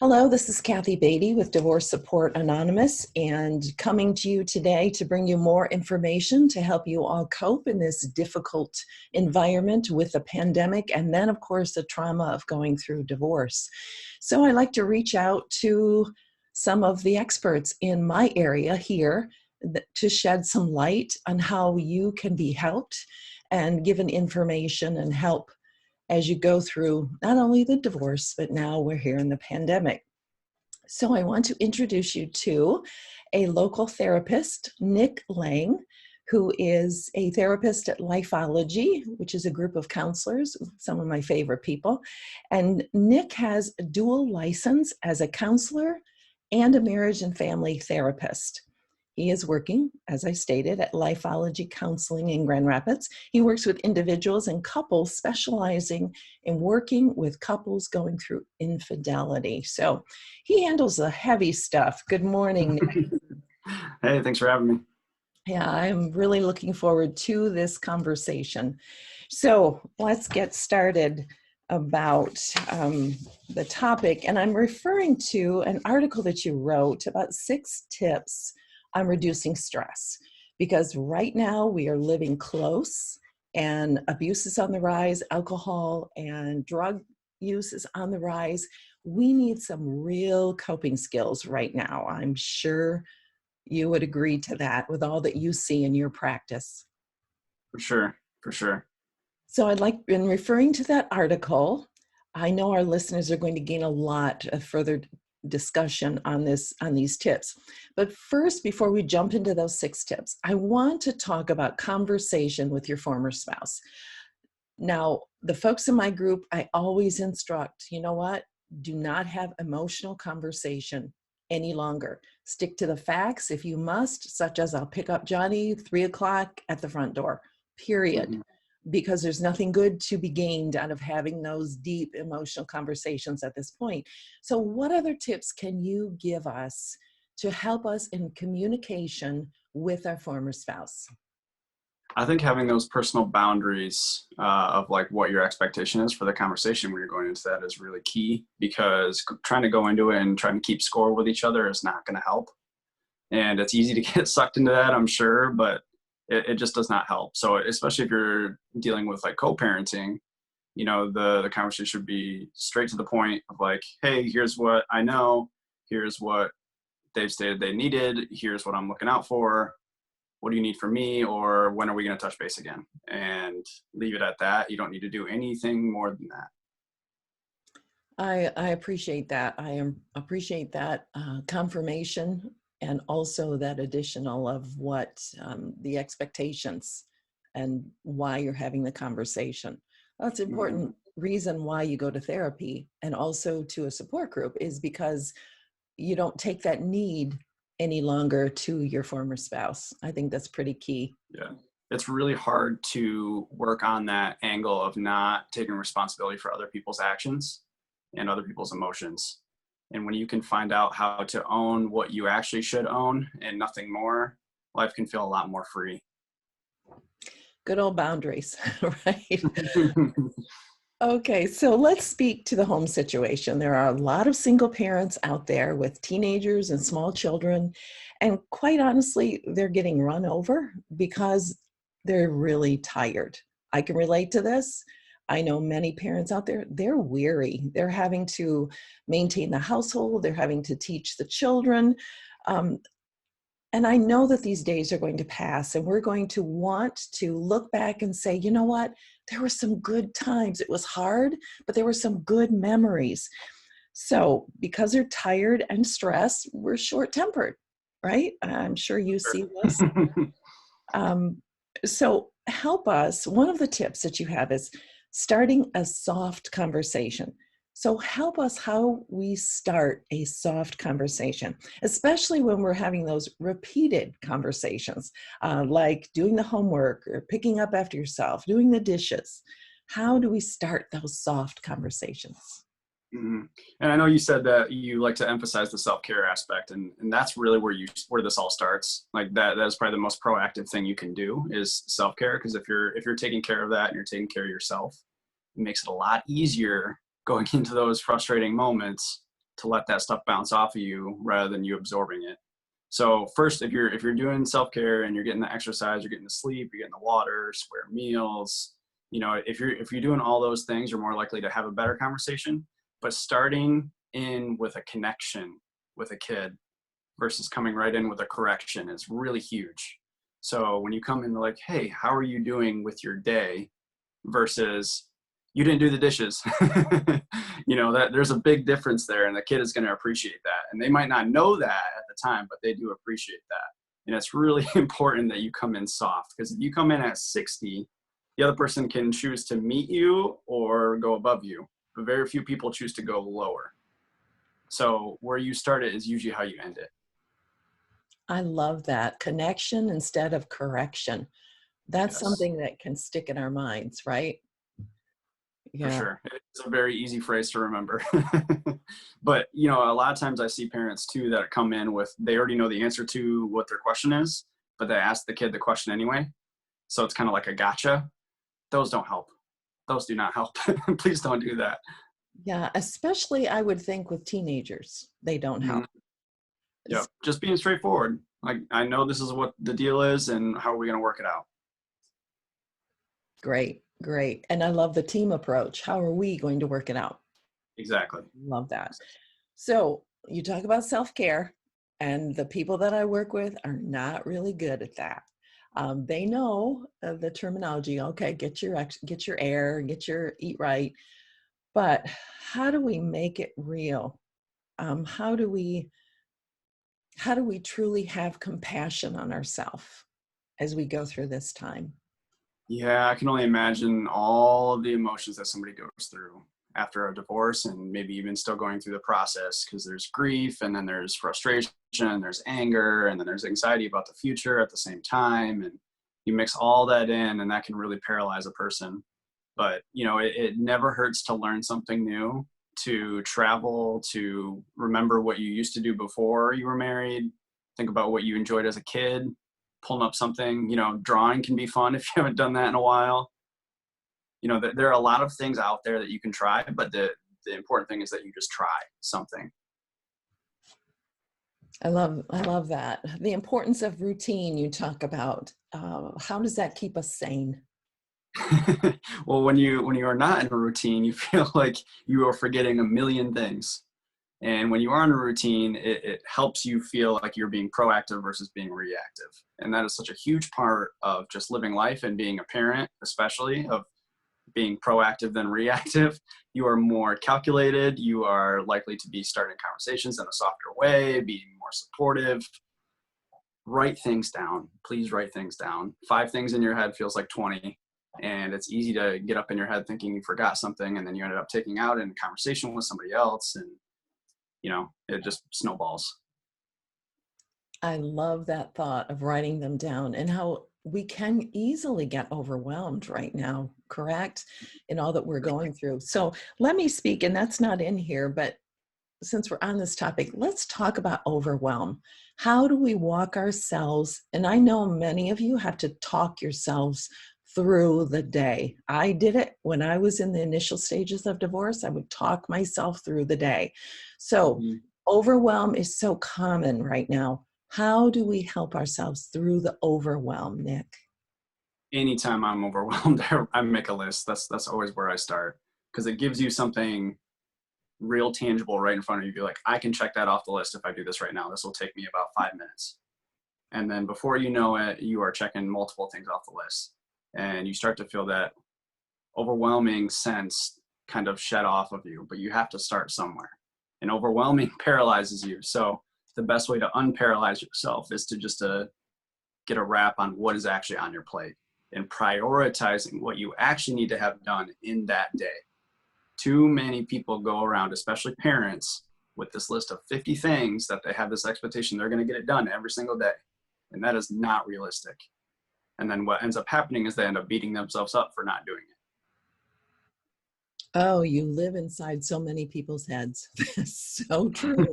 Hello, this is Kathy Beatty with Divorce Support Anonymous and coming to you today to bring you more information to help you all cope in this difficult environment with the pandemic and then, of course, the trauma of going through divorce. So I like to reach out to some of the experts in my area here to shed some light on how you can be helped and given information and help as you go through not only the divorce, but now we're here in the pandemic. So I want to introduce you to a local therapist, Nick Lang, who is a therapist at Lifeology, which is a group of counselors, some of my favorite people. And Nick has a dual license as a counselor and a marriage and family therapist. He is working, as I stated, at Lifeology Counseling in Grand Rapids. He works with individuals and couples, specializing in working with couples going through infidelity. So he handles the heavy stuff. Good morning, Nick. Hey, thanks for having me. Yeah, I'm really looking forward to this conversation. So let's get started about the topic. And I'm referring to an article that you wrote about 6 tips on reducing stress, because right now we are living close and abuse is on the rise, alcohol and drug use is on the rise. We need some real coping skills right now. I'm sure you would agree to that with all that you see in your practice. For sure, for sure. So I'd like, in referring to that article, I know our listeners are going to gain a lot of further discussion on these tips. But first, before we jump into those 6 tips, I want to talk about conversation with your former spouse. Now, the folks in my group, I always instruct, you know what? Do not have emotional conversation any longer. Stick to the facts if you must, such as I'll pick up Johnny 3 o'clock at the front door, period. Mm-hmm. Because there's nothing good to be gained out of having those deep emotional conversations at this point. So what other tips can you give us to help us in communication with our former spouse? I think having those personal boundaries of like what your expectation is for the conversation when you're going into that is really key, because trying to go into it and trying to keep score with each other is not going to help. And it's easy to get sucked into that, I'm sure, but it just does not help. So especially if you're dealing with like co-parenting, you know, the conversation should be straight to the point of like, hey, here's what I know. Here's what they've stated they needed. Here's what I'm looking out for. What do you need from me? Or when are we going to touch base again? And leave it at that. You don't need to do anything more than that. I appreciate that. Appreciate that confirmation, and also that additional of what the expectations and why you're having the conversation. That's an Mm-hmm. important reason why you go to therapy and also to a support group, is because you don't take that need any longer to your former spouse. I think that's pretty key. Yeah. It's really hard to work on that angle of not taking responsibility for other people's actions and other people's emotions. And when you can find out how to own what you actually should own and nothing more, life can feel a lot more free. Good old boundaries, right? Okay, so let's speak to the home situation. There are a lot of single parents out there with teenagers and small children, and quite honestly, they're getting run over because they're really tired. I can relate to this. I know many parents out there, they're weary. They're having to maintain the household, they're having to teach the children. Um, and I know that these days are going to pass, and we're going to want to look back and say, you know what? There were some good times. It was hard, but there were some good memories. So because they're tired and stressed, we're short-tempered, right? I'm sure you see this. Um, so help us. One of the tips that you have is starting a soft conversation. So help us how we start a soft conversation, especially when we're having those repeated conversations, like doing the homework or picking up after yourself, doing the dishes. How do we start those soft conversations? Mm-hmm. And I know you said that you like to emphasize the self-care aspect, and that's really where this all starts. Like that is probably the most proactive thing you can do is self-care, because if you're taking care of that and you're taking care of yourself, it makes it a lot easier going into those frustrating moments to let that stuff bounce off of you rather than you absorbing it. So first, if you're doing self-care and you're getting the exercise, you're getting the sleep, you're getting the water, square meals, if you're doing all those things, you're more likely to have a better conversation. But starting in with a connection with a kid versus coming right in with a correction is really huge. So when you come in like, hey, how are you doing with your day, versus you didn't do the dishes, that there's a big difference there, and the kid is going to appreciate that. And they might not know that at the time, but they do appreciate that. And it's really important that you come in soft, because if you come in at 60, the other person can choose to meet you or go above you, but very few people choose to go lower. So where you start it is usually how you end it. I love that. Connection instead of correction. That's Yes. something that can stick in our minds, right? For sure. It's a very easy phrase to remember. But, a lot of times I see parents too that come in with, they already know the answer to what their question is, but they ask the kid the question anyway. So it's kind of like a gotcha. Those don't help. Those do not help. Please don't do that. Yeah, especially I would think with teenagers, they don't help. Yep. Just being straightforward. Like, I know this is what the deal is, and how are we going to work it out? Great. And I love the team approach. How are we going to work it out? Exactly. Love that. So you talk about self-care, and the people that I work with are not really good at that. They know the terminology. Okay, get your air, eat right. But how do we make it real? How do we truly have compassion on ourselves as we go through this time? Yeah, I can only imagine all of the emotions that somebody goes through after a divorce, and maybe even still going through the process, because there's grief, and then there's frustration, there's anger, and then there's anxiety about the future at the same time. And you mix all that in, and that can really paralyze a person. But, it never hurts to learn something new, to travel, to remember what you used to do before you were married, think about what you enjoyed as a kid, pulling up something, drawing can be fun if you haven't done that in a while. There are a lot of things out there that you can try, but the important thing is that you just try something. I love that. The importance of routine you talk about. How does that keep us sane? Well, when you are not in a routine, you feel like you are forgetting a million things. And when you are in a routine, it helps you feel like you're being proactive versus being reactive. And that is such a huge part of just living life and being a parent, especially, of being proactive than reactive. You are more calculated. You are likely to be starting conversations in a softer way, being more supportive. Write things down. Please write things down. 5 things in your head feels like 20. And it's easy to get up in your head thinking you forgot something, and then you ended up taking out in a conversation with somebody else, and it just snowballs. I love that thought of writing them down, and how we can easily get overwhelmed right now, correct? In all that we're going through. So let me speak, and that's not in here, but since we're on this topic, let's talk about overwhelm. How do we walk ourselves? And I know many of you have to talk yourselves through the day. I did it when I was in the initial stages of divorce. I would talk myself through the day. So overwhelm is so common right now. How do we help ourselves through the overwhelm, Nick? Anytime I'm overwhelmed, I make a list. That's always where I start, because it gives you something real tangible right in front of you. Be like, I can check that off the list if I do this right now. This will take me about 5 minutes. And then before you know it, you are checking multiple things off the list. And you start to feel that overwhelming sense kind of shed off of you, but you have to start somewhere. And overwhelming paralyzes you. So the best way to unparalyze yourself is to just get a wrap on what is actually on your plate, and prioritizing what you actually need to have done in that day. Too many people go around, especially parents, with this list of 50 things that they have this expectation they're going to get it done every single day. And that is not realistic. And then what ends up happening is they end up beating themselves up for not doing it. Oh, you live inside so many people's heads. So true.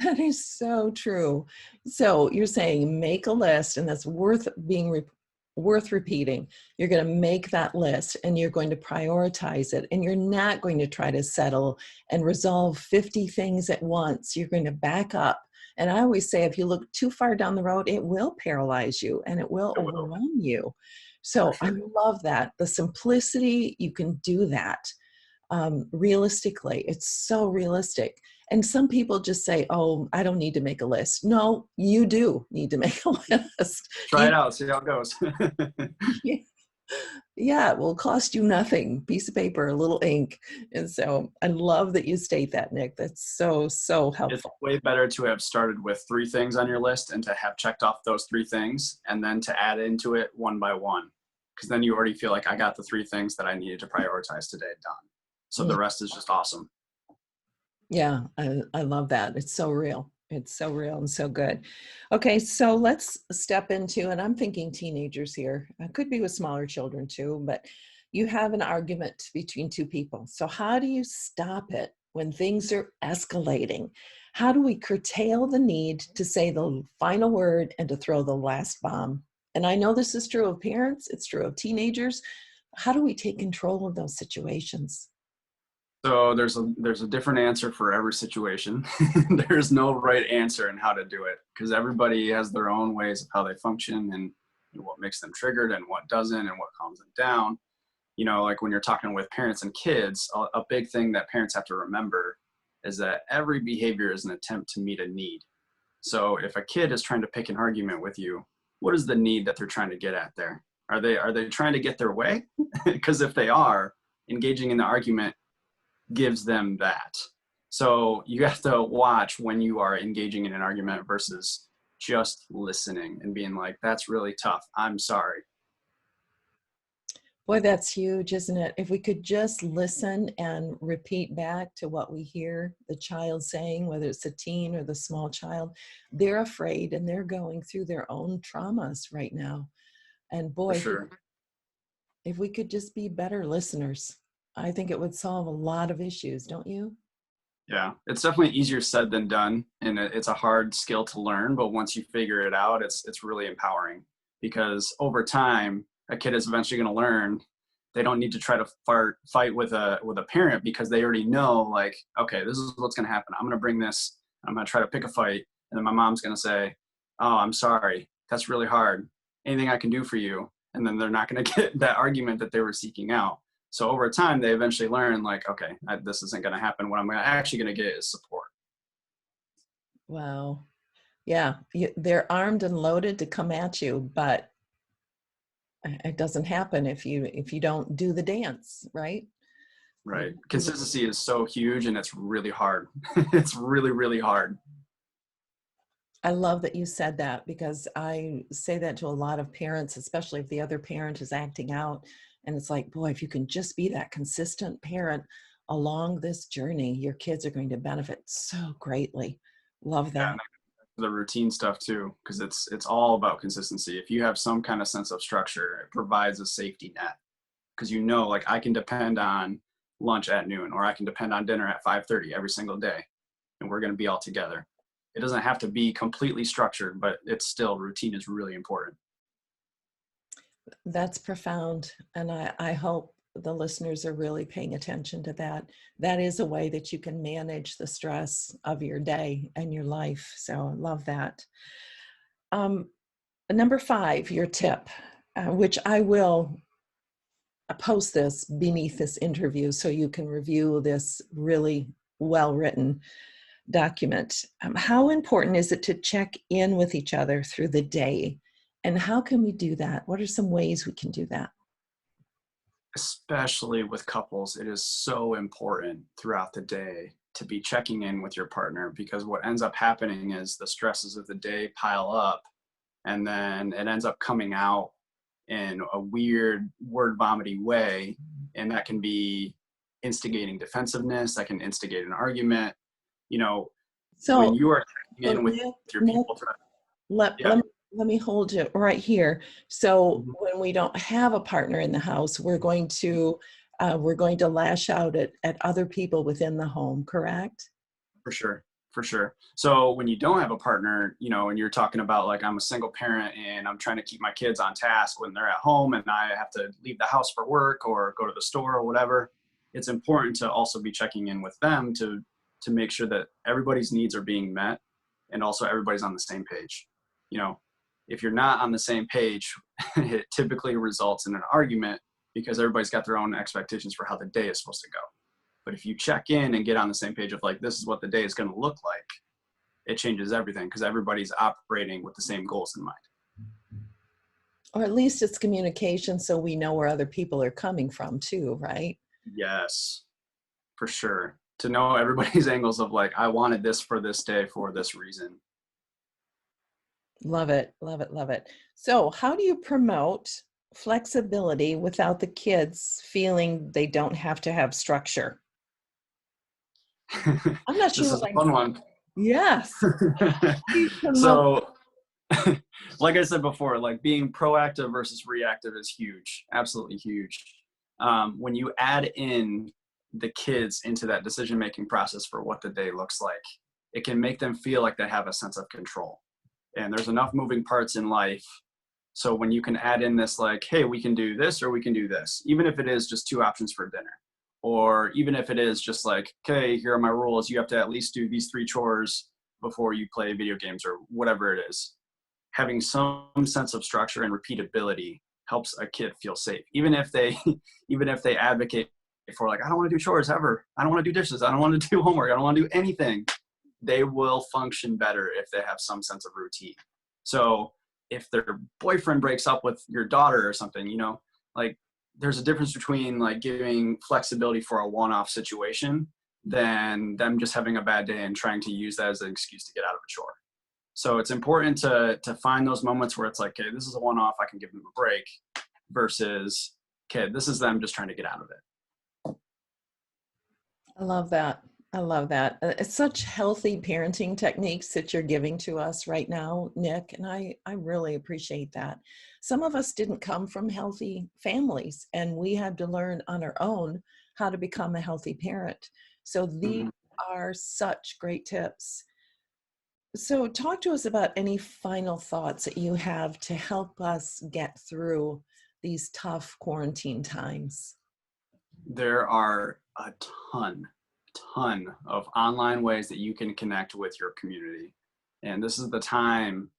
That is so true. So you're saying make a list, and that's worth being worth repeating. You're going to make that list and you're going to prioritize it. And you're not going to try to settle and resolve 50 things at once. You're going to back up. And I always say, if you look too far down the road, it will paralyze you and it will overwhelm you. So I love that. The simplicity, you can do that realistically. It's so realistic. And some people just say, oh, I don't need to make a list. No, you do need to make a list. Try it out, see how it goes. Yeah, it will cost you nothing. Piece of paper, a little ink. And so I love that you state that, Nick. That's so, so helpful. It's way better to have started with 3 things on your list and to have checked off those 3 things and then to add into it one by one. Because then you already feel like I got the 3 things that I needed to prioritize today done. So the rest is just awesome. Yeah, I love that. It's so real. It's so real and so good. Okay, so let's step into, and I'm thinking teenagers here. It could be with smaller children too, but you have an argument between 2 people. So how do you stop it when things are escalating? How do we curtail the need to say the final word and to throw the last bomb? And I know this is true of parents. It's true of teenagers. How do we take control of those situations? So there's a different answer for every situation. There's no right answer in how to do it because everybody has their own ways of how they function and what makes them triggered and what doesn't and what calms them down. You know, like when you're talking with parents and kids, a big thing that parents have to remember is that every behavior is an attempt to meet a need. So if a kid is trying to pick an argument with you, what is the need that they're trying to get at there? Are they trying to get their way? Because if they are, engaging in the argument gives them that. So you have to watch when you are engaging in an argument versus just listening and being like, that's really tough. I'm sorry. Boy, that's huge, isn't it? If we could just listen and repeat back to what we hear the child saying, whether it's the teen or the small child, they're afraid and they're going through their own traumas right now. And boy, For sure. if we could just be better listeners, I think it would solve a lot of issues, don't you? Yeah, it's definitely easier said than done, and it's a hard skill to learn. But once you figure it out, it's really empowering because over time, a kid is eventually going to learn. They don't need to try to fight with a parent because they already know, like, okay, this is what's going to happen. I'm going to bring this. I'm going to try to pick a fight, and then my mom's going to say, "Oh, I'm sorry. That's really hard. Anything I can do for you?" And then they're not going to get that argument that they were seeking out. So over time, they eventually learn, like, okay, this isn't going to happen. What I'm actually going to get is support. Wow. Yeah, they're armed and loaded to come at you, but it doesn't happen if you don't do the dance, right? Right. Consistency is so huge and it's really hard. It's really, really hard. I love that you said that because I say that to a lot of parents, especially if the other parent is acting out. And it's like, boy, if you can just be that consistent parent along this journey, your kids are going to benefit so greatly. Love that. The routine stuff too, because it's all about consistency. If you have some kind of sense of structure, it provides a safety net because you know, like I can depend on lunch at noon or I can depend on dinner at 5:30 every single day and we're going to be all together. It doesn't have to be completely structured, but it's still routine is really important. That's profound. And I hope the listeners are really paying attention to that. That is a way that you can manage the stress of your day and your life. So I love that. Number 5, your tip, which I will post this beneath this interview so you can review this really well-written document. How important is it to check in with each other through the day? And how can we do that? What are some ways we can do that? Especially with couples, it is so important throughout the day to be checking in with your partner because what ends up happening is the stresses of the day pile up and then it ends up coming out in a weird word vomity way. And that can be instigating defensiveness, that can instigate an argument. You know, So when you are checking in with your people, let me hold you right here. So Mhm. when we don't have a partner in the house, we're going to lash out at other people within the home, correct? For sure. For sure. So when you don't have a partner, and you're talking about like I'm a single parent and I'm trying to keep my kids on task when they're at home and I have to leave the house for work or go to the store or whatever, it's important to also be checking in with them to make sure that everybody's needs are being met and also everybody's on the same page. You know, if you're not on the same page, it typically results in an argument because everybody's got their own expectations for how the day is supposed to go. But if you check in and get on the same page of like, this is what the day is going to look like, it changes everything because everybody's operating with the same goals in mind. Or at least it's communication so we know where other people are coming from too, right? Yes, for sure. To know everybody's angles of like, I wanted this for this day for this reason. Love it, love it, love it. So how do you promote flexibility without the kids feeling they don't have to have structure? I'm not This sure is what a fun one. yes. How do you promote? So like I said before, like being proactive versus reactive is huge, absolutely huge. When you add in the kids into that decision-making process for what the day looks like, it can make them feel like they have a sense of control. And there's enough moving parts in life. So when you can add in this, like, hey, we can do this or we can do this, even if it is just two options for dinner, or even if it is just like, okay, here are my rules. You have to at least do these 3 chores before you play video games or whatever it is. Having some sense of structure and repeatability helps a kid feel safe, even if they advocate for like, I don't want to do chores ever, I don't want to do dishes, I don't want to do homework, I don't want to do anything. They will function better if they have some sense of routine. So if their boyfriend breaks up with your daughter or something, like there's a difference between like giving flexibility for a one-off situation than them just having a bad day and trying to use that as an excuse to get out of a chore. So it's important to find those moments where it's like, okay, this is a one-off, I can give them a break, versus, okay, this is them just trying to get out of it. I love that. I love that. It's such healthy parenting techniques that you're giving to us right now, Nick, and I really appreciate that. Some of us didn't come from healthy families, and we had to learn on our own how to become a healthy parent. So these Mhm. are such great tips. So talk to us about any final thoughts that you have to help us get through these tough quarantine times. There are a ton of online ways that you can connect with your community. And this is the time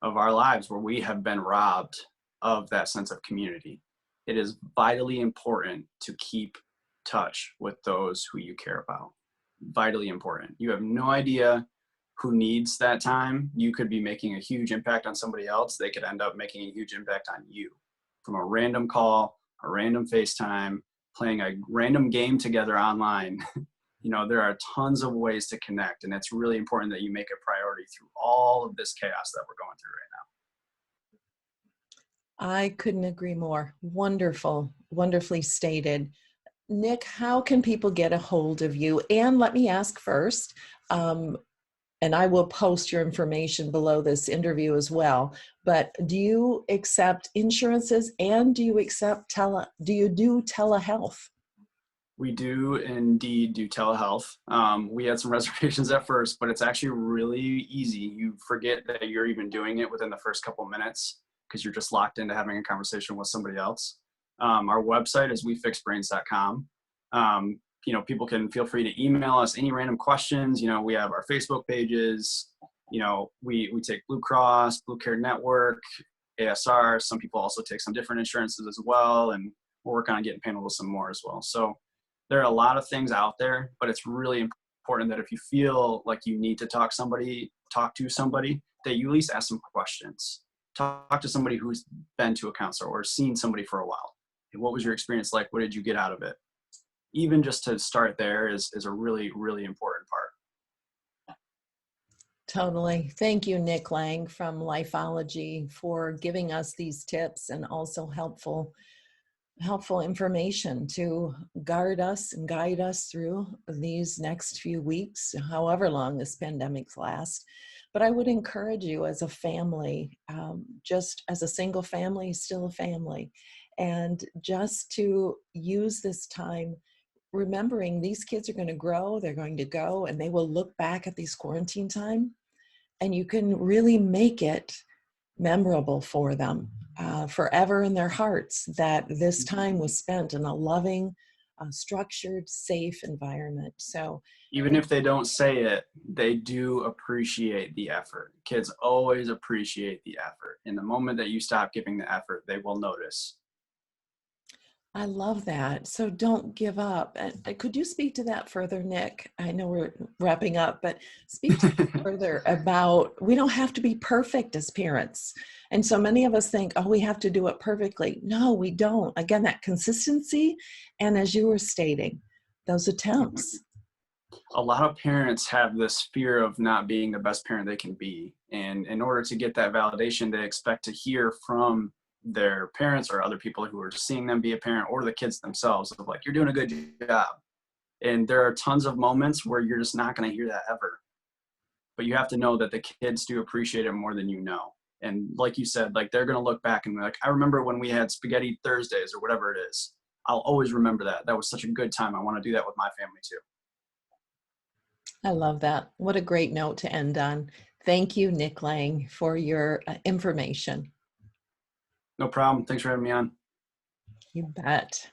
of our lives where we have been robbed of that sense of community. It is vitally important to keep touch with those who you care about. Vitally important. You have no idea who needs that time. You could be making a huge impact on somebody else. They could end up making a huge impact on you from a random call, a random FaceTime, playing a random game together online. There are tons of ways to connect, and it's really important that you make a priority through all of this chaos that we're going through right I couldn't agree more. Wonderful, wonderfully stated. Nick, how can people get a hold of you? And let me ask first, um, and I will post your information below this interview as well, but do you accept insurances and do you accept do you do telehealth? We do indeed do telehealth. We had some reservations at first, but it's actually really easy. You forget that you're even doing it within the first couple of minutes because you're just locked into having a conversation with somebody else. Our website is wefixbrains.com. People can feel free to email us any random questions. We have our Facebook pages. We take Blue Cross, Blue Care Network, ASR. Some people also take some different insurances as well, and we're working on getting paneled with some more as well. So there are a lot of things out there, but it's really important that if you feel like you need to talk to somebody, that you at least ask some questions. Talk to somebody who's been to a counselor or seen somebody for a while. What was your experience like? What did you get out of it? Even just to start there is a really, really important part. Totally. Thank you, Nick Lang from Lifeology, for giving us these tips and also helpful information to guard us and guide us through these next few weeks, however long this pandemic lasts. But I would encourage you as a family, just as a single family, still a family, and just to use this time remembering these kids are going to grow, they're going to go, and they will look back at these quarantine time, and you can really make it memorable for them forever in their hearts that this time was spent in a loving, structured, safe environment. So Even if they don't say it, they do appreciate the effort. Kids always appreciate the effort. In the moment that you stop giving the effort, they will notice. I love that. So don't give up. And could you speak to that further, Nick? I know we're wrapping up, but speak to that further about we don't have to be perfect as parents. And so many of us think, oh, we have to do it perfectly. No, we don't. Again, that consistency. And as you were stating, those attempts. A lot of parents have this fear of not being the best parent they can be. And in order to get that validation, they expect to hear from their parents or other people who are seeing them be a parent, or the kids themselves, of like, you're doing a good job. And there are tons of moments where you're just not going to hear that ever. But you have to know that the kids do appreciate it more than you know. And like you said, like, they're going to look back and be like, I remember when we had spaghetti Thursdays or whatever it is. I'll always remember that. That was such a good time. I want to do that with my family too. I love that. What a great note to end on. Thank you, Nick Lang, for your information. No problem. Thanks for having me on. You bet.